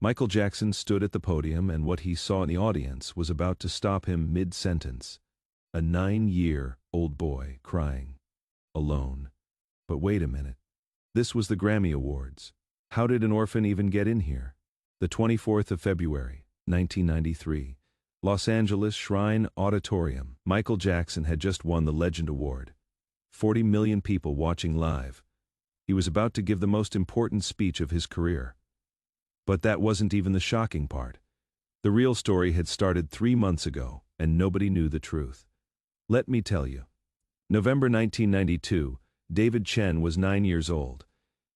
Michael Jackson stood at the podium, and what he saw in the audience was about to stop him mid-sentence. A 9-year-old boy crying. Alone. But wait a minute. This was the Grammy Awards. How did an orphan even get in here? The 24th of February, 1993. Los Angeles Shrine Auditorium. Michael Jackson had just won the Legend Award. 40 million people watching live. He was about to give the most important speech of his career. But that wasn't even the shocking part. The real story had started 3 months ago, and nobody knew the truth. Let me tell you. November 1992, David Chen was 9 years old.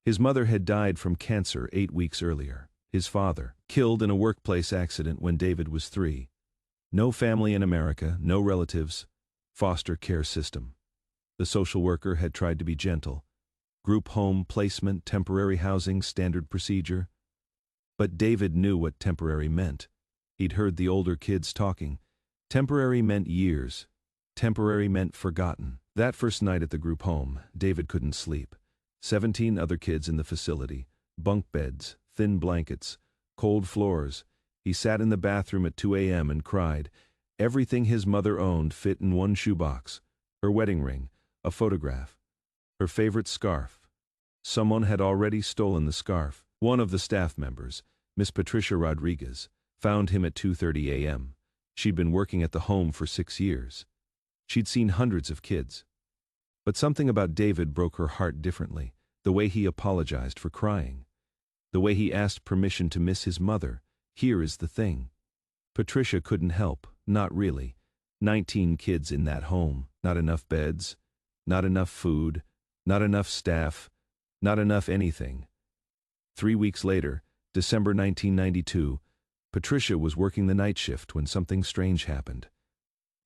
His mother had died from cancer 8 weeks earlier. His father, killed in a workplace accident when David was 3. No family in America, no relatives, foster care system. The social worker had tried to be gentle. Group home placement, temporary housing, standard procedure. But David knew what temporary meant. He'd heard the older kids talking. Temporary meant years. Temporary meant forgotten. That first night at the group home, David couldn't sleep. 17 other kids in the facility, bunk beds, thin blankets, cold floors. He sat in the bathroom at 2 a.m. and cried. Everything his mother owned fit in one shoebox. Her wedding ring, a photograph, her favorite scarf. Someone had already stolen the scarf. One of the staff members, Miss Patricia Rodriguez, found him at 2:30 a.m. She'd been working at the home for 6 years. She'd seen hundreds of kids. But something about David broke her heart differently. The way he apologized for crying. The way he asked permission to miss his mother. Here is the thing. Patricia couldn't help, not really. 19 kids in that home, not enough beds, not enough food, not enough staff, not enough anything. 3 weeks later, December 1992, Patricia was working the night shift when something strange happened.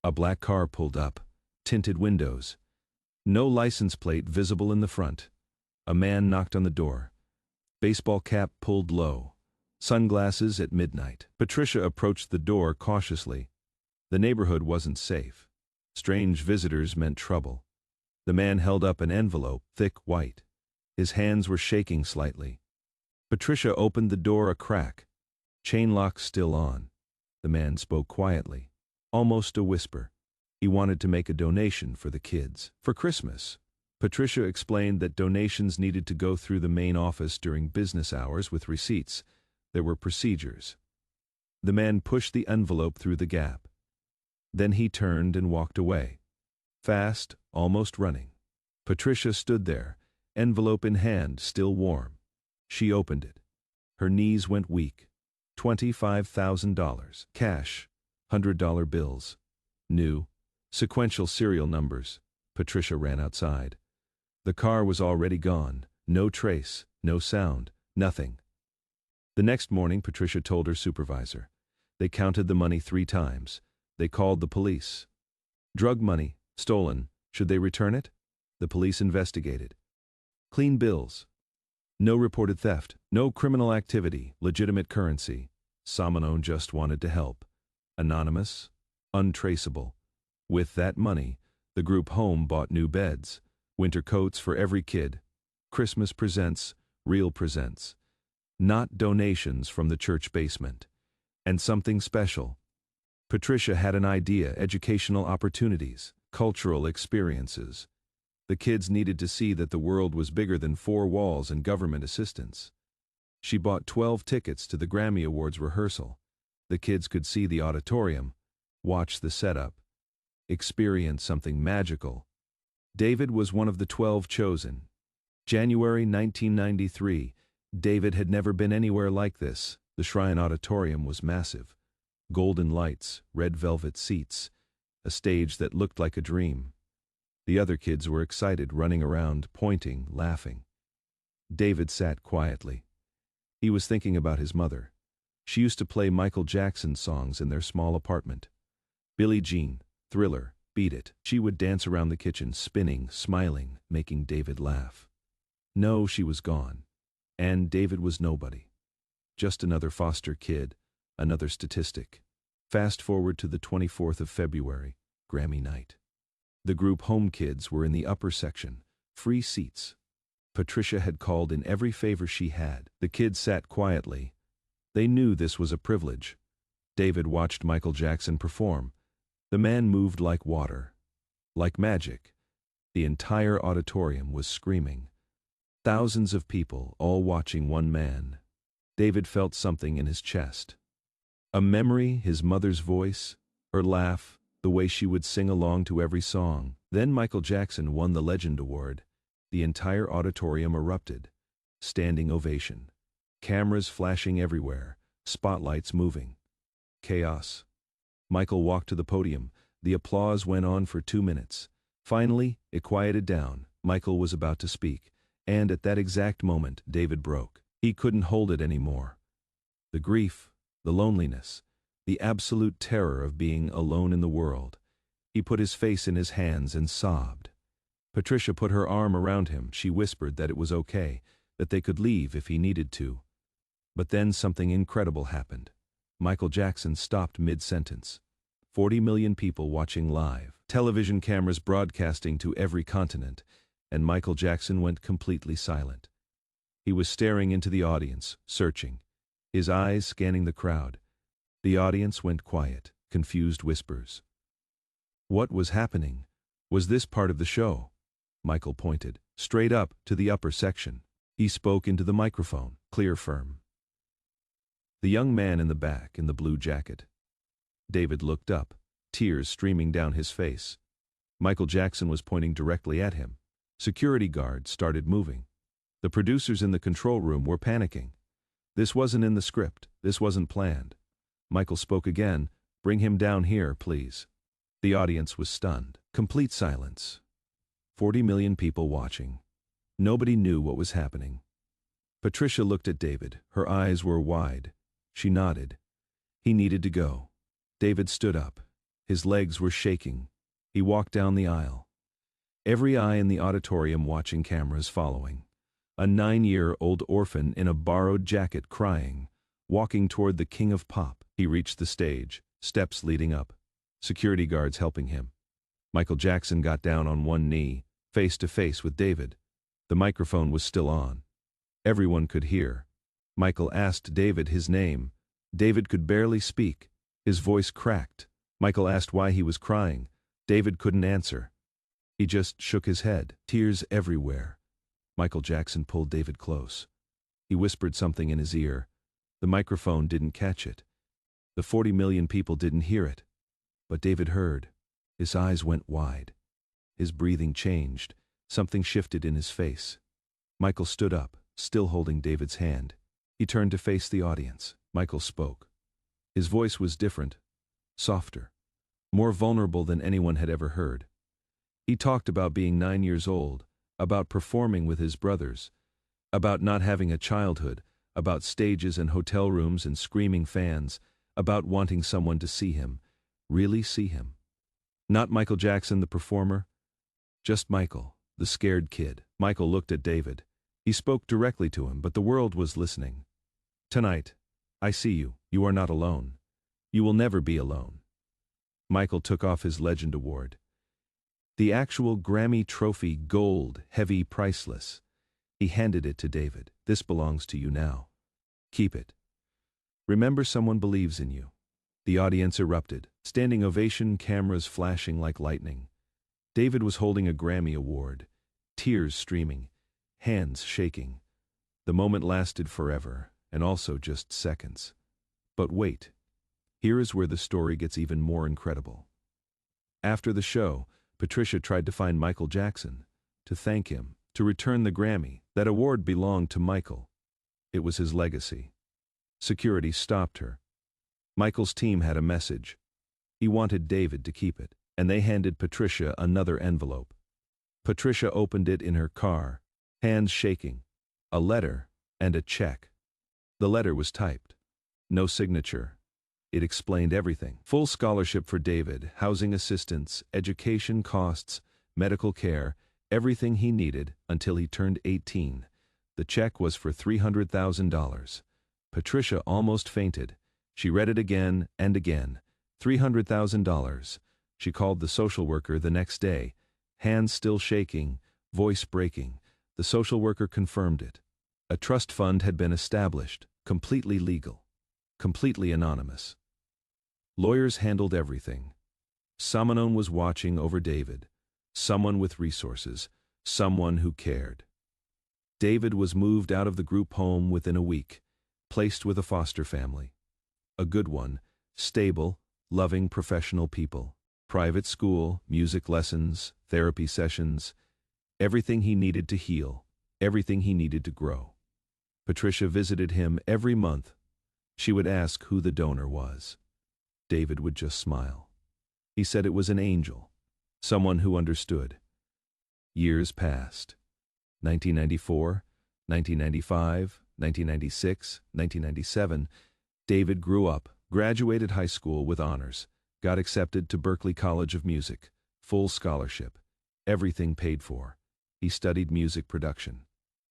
A black car pulled up, tinted windows. No license plate visible in the front. A man knocked on the door. Baseball cap pulled low. Sunglasses at midnight. Patricia approached the door cautiously. The neighborhood wasn't safe. Strange visitors meant trouble. The man held up an envelope, thick white. His hands were shaking slightly. Patricia opened the door a crack. Chain lock still on. The man spoke quietly, almost a whisper. He wanted to make a donation for the kids. For Christmas. Patricia explained that donations needed to go through the main office during business hours with receipts. There were procedures. The man pushed the envelope through the gap. Then he turned and walked away. Fast, almost running. Patricia stood there, envelope in hand, still warm. She opened it. Her knees went weak. $25,000. Cash. $100 bills. New. Sequential serial numbers. Patricia ran outside. The car was already gone. No trace, no sound, nothing. The next morning, Patricia told her supervisor. They counted the money 3 times. They called the police. Drug money, stolen. Should they return it? The police investigated. Clean bills. No reported theft, no criminal activity, legitimate currency. Someone just wanted to help. Anonymous, untraceable. With that money, the group home bought new beds, winter coats for every kid, Christmas presents, real presents. Not donations from the church basement. And something special. Patricia had an idea, educational opportunities, cultural experiences. The kids needed to see that the world was bigger than 4 walls and government assistance. She bought 12 tickets to the Grammy Awards rehearsal. The kids could see the auditorium, watch the setup, experience something magical. David was one of the 12 chosen. January 1993, David had never been anywhere like this. The Shrine Auditorium was massive. Golden lights, red velvet seats, a stage that looked like a dream. The other kids were excited, running around, pointing, laughing. David sat quietly. He was thinking about his mother. She used to play Michael Jackson songs in their small apartment. Billie Jean, Thriller, Beat It. She would dance around the kitchen, spinning, smiling, making David laugh. No, she was gone. And David was nobody. Just another foster kid, another statistic. Fast forward to the 24th of February, Grammy Night. The group home kids were in the upper section, free seats. Patricia had called in every favor she had. The kids sat quietly. They knew this was a privilege. David watched Michael Jackson perform. The man moved like water. Like magic. The entire auditorium was screaming. Thousands of people, all watching one man. David felt something in his chest. A memory, his mother's voice, her laugh, the way she would sing along to every song. Then Michael Jackson won the Legend Award. The entire auditorium erupted. Standing ovation. Cameras flashing everywhere, spotlights moving. Chaos. Michael walked to the podium. The applause went on for 2 minutes. Finally, it quieted down. Michael was about to speak. And at that exact moment, David broke. He couldn't hold it anymore. The grief, the loneliness, the absolute terror of being alone in the world. He put his face in his hands and sobbed. Patricia put her arm around him. She whispered that it was okay, that they could leave if he needed to. But then something incredible happened. Michael Jackson stopped mid-sentence. 40 million people watching live, television cameras broadcasting to every continent, and Michael Jackson went completely silent. He was staring into the audience, searching, his eyes scanning the crowd. The audience went quiet, confused whispers. What was happening? Was this part of the show? Michael pointed, straight up, to the upper section. He spoke into the microphone, clear, firm. The young man in the back, in the blue jacket. David looked up, tears streaming down his face. Michael Jackson was pointing directly at him. Security guards started moving. The producers in the control room were panicking. This wasn't in the script. This wasn't planned. Michael spoke again. Bring him down here, please. The audience was stunned. Complete silence. 40 million people watching. Nobody knew what was happening. Patricia looked at David. Her eyes were wide. She nodded. He needed to go. David stood up. His legs were shaking. He walked down the aisle. Every eye in the auditorium watching, cameras following. A 9-year-old orphan in a borrowed jacket crying, walking toward the king of pop. He reached the stage, steps leading up. Security guards helping him. Michael Jackson got down on one knee, face to face with David. The microphone was still on. Everyone could hear. Michael asked David his name. David could barely speak. His voice cracked. Michael asked why he was crying. David couldn't answer. He just shook his head, tears everywhere. Michael Jackson pulled David close. He whispered something in his ear. The microphone didn't catch it. The 40 million people didn't hear it. But David heard. His eyes went wide. His breathing changed. Something shifted in his face. Michael stood up, still holding David's hand. He turned to face the audience. Michael spoke. His voice was different, softer, more vulnerable than anyone had ever heard. He talked about being 9 years old, about performing with his brothers, about not having a childhood, about stages and hotel rooms and screaming fans, about wanting someone to see him, really see him. Not Michael Jackson, the performer, just Michael, the scared kid. Michael looked at David. He spoke directly to him, but the world was listening. Tonight, I see you. You are not alone. You will never be alone. Michael took off his Legend Award. The actual Grammy trophy, gold, heavy, priceless. He handed it to David. This belongs to you now. Keep it. Remember, someone believes in you. The audience erupted. Standing ovation, cameras flashing like lightning. David was holding a Grammy Award. Tears streaming. Hands shaking. The moment lasted forever, and also just seconds. But wait. Here is where the story gets even more incredible. After the show, Patricia tried to find Michael Jackson, to thank him, to return the Grammy. That award belonged to Michael. It was his legacy. Security stopped her. Michael's team had a message. He wanted David to keep it, and they handed Patricia another envelope. Patricia opened it in her car, hands shaking. A letter and a check. The letter was typed. No signature. It explained everything. Full scholarship for David, housing assistance, education costs, medical care, everything he needed until he turned 18. The check was for $300,000. Patricia almost fainted. She read it again and again. $300,000. She called the social worker the next day, hands still shaking, voice breaking. The social worker confirmed it. A trust fund had been established, completely legal. completely anonymous. Lawyers handled everything. Someone was watching over David, someone with resources, someone who cared. David was moved out of the group home within a week, placed with a foster family. A good one, stable, loving professional people. Private school, music lessons, therapy sessions, everything he needed to heal, everything he needed to grow. Patricia visited him every month. She would ask who the donor was. David would just smile. He said it was an angel, someone who understood. Years passed. 1994, 1995, 1996, 1997. David grew up, graduated high school with honors, got accepted to Berklee College of Music, full scholarship, everything paid for. He studied music production,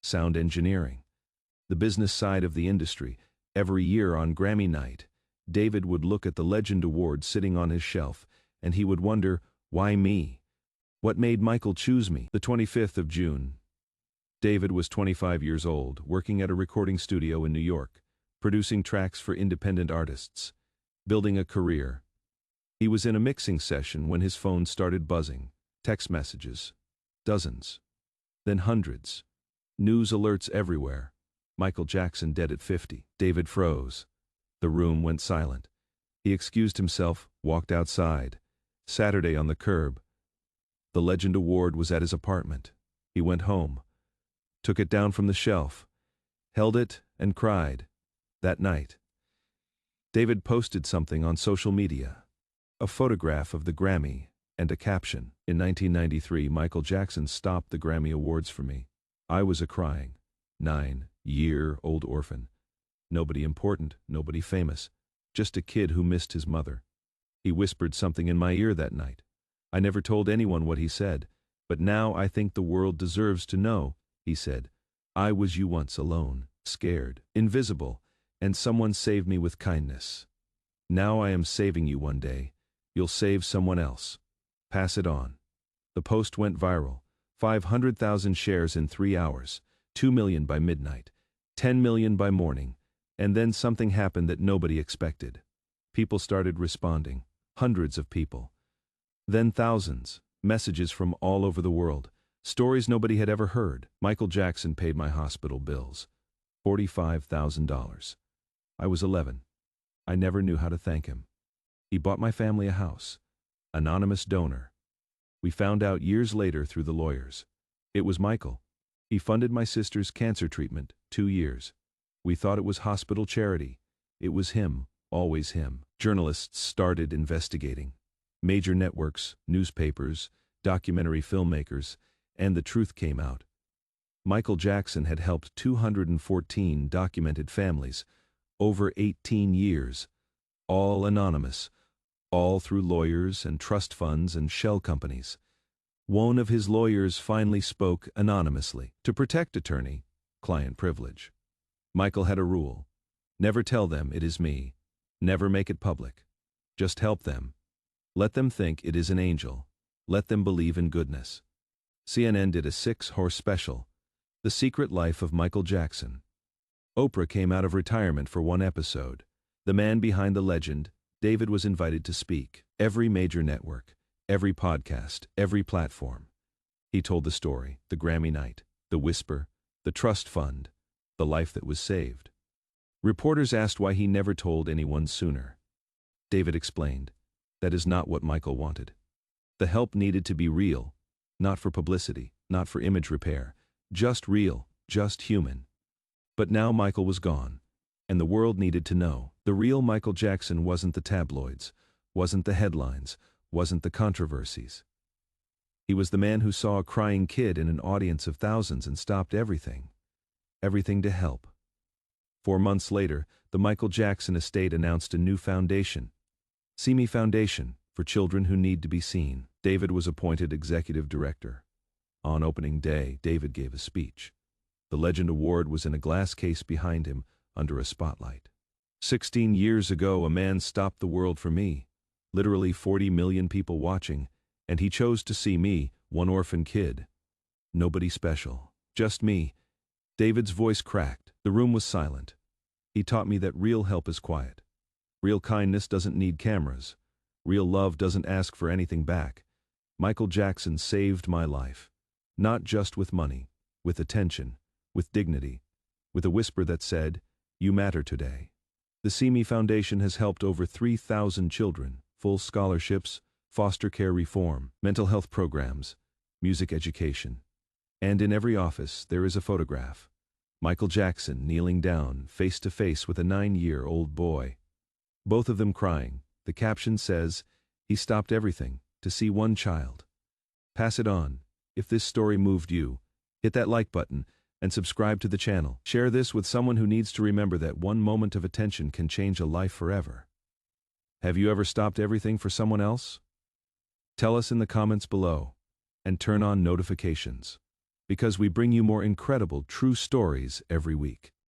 sound engineering, the business side of the industry. Every year on Grammy Night, David would look at the Legend Award sitting on his shelf, and he would wonder, why me? What made Michael choose me? The 25th of June. David was 25 years old, working at a recording studio in New York, producing tracks for independent artists, building a career. He was in a mixing session when his phone started buzzing. Text messages. Dozens. Then hundreds. News alerts everywhere. Michael Jackson dead at 50. David froze. The room went silent. He excused himself, walked outside. Saturday on the curb. The Legend Award was at his apartment. He went home, took it down from the shelf, held it, and cried. That night, David posted something on social media. A photograph of the Grammy and a caption. In 1993, Michael Jackson stopped the Grammy Awards for me. I was a crying, 9-year-old orphan. Nobody important, nobody famous, just a kid who missed his mother. He whispered something in my ear that night. I never told anyone what he said, but now I think the world deserves to know, he said. I was you once alone, scared, invisible, and someone saved me with kindness. Now I am saving you one day. You'll save someone else. Pass it on. The post went viral. 500,000 shares in 3 hours, 2 million by midnight, 10 million by morning, and then something happened that nobody expected. People started responding, hundreds of people. Then thousands, messages from all over the world, stories nobody had ever heard. Michael Jackson paid my hospital bills, $45,000. I was 11. I never knew how to thank him. He bought my family a house. Anonymous donor. We found out years later through the lawyers. It was Michael. He funded my sister's cancer treatment, 2 years. We thought it was hospital charity. It was him, always him. Journalists started investigating. Major networks, newspapers, documentary filmmakers, and the truth came out. Michael Jackson had helped 214 documented families, over 18 years, all anonymous, all through lawyers and trust funds and shell companies. One of his lawyers finally spoke anonymously. To protect attorney, client privilege. Michael had a rule. Never tell them it is me. Never make it public. Just help them. Let them think it is an angel. Let them believe in goodness. CNN did a 6-hour special, The Secret Life of Michael Jackson. Oprah came out of retirement for one episode. The man behind the legend, David, was invited to speak. Every major network, every podcast, every platform. He told the story, the Grammy Night, the whisper, the trust fund, the life that was saved. Reporters asked why he never told anyone sooner. David explained, that is not what Michael wanted. The help needed to be real, not for publicity, not for image repair, just real, just human. But now Michael was gone, and the world needed to know. The real Michael Jackson wasn't the tabloids, wasn't the headlines, wasn't the controversies. He was the man who saw a crying kid in an audience of thousands and stopped everything. Everything to help. 4 months later, the Michael Jackson estate announced a new foundation. See Me Foundation, for children who need to be seen. David was appointed executive director. On opening day, David gave a speech. The Legend Award was in a glass case behind him, under a spotlight. 16 years ago, a man stopped the world for me. Literally 40 million people watching, and he chose to see me, one orphan kid. Nobody special, just me. David's voice cracked. The room was silent. He taught me that real help is quiet. Real kindness doesn't need cameras. Real love doesn't ask for anything back. Michael Jackson saved my life. Not just with money, with attention, with dignity, with a whisper that said, "You matter today." The See Me Foundation has helped over 3,000 children, full scholarships, foster care reform, mental health programs, music education. And in every office, there is a photograph. Michael Jackson kneeling down, face to face with a 9-year-old boy. Both of them crying. The caption says, "He stopped everything to see one child." Pass it on. If this story moved you, hit that like button and subscribe to the channel. Share this with someone who needs to remember that one moment of attention can change a life forever. Have you ever stopped everything for someone else? Tell us in the comments below, and turn on notifications, because we bring you more incredible true stories every week.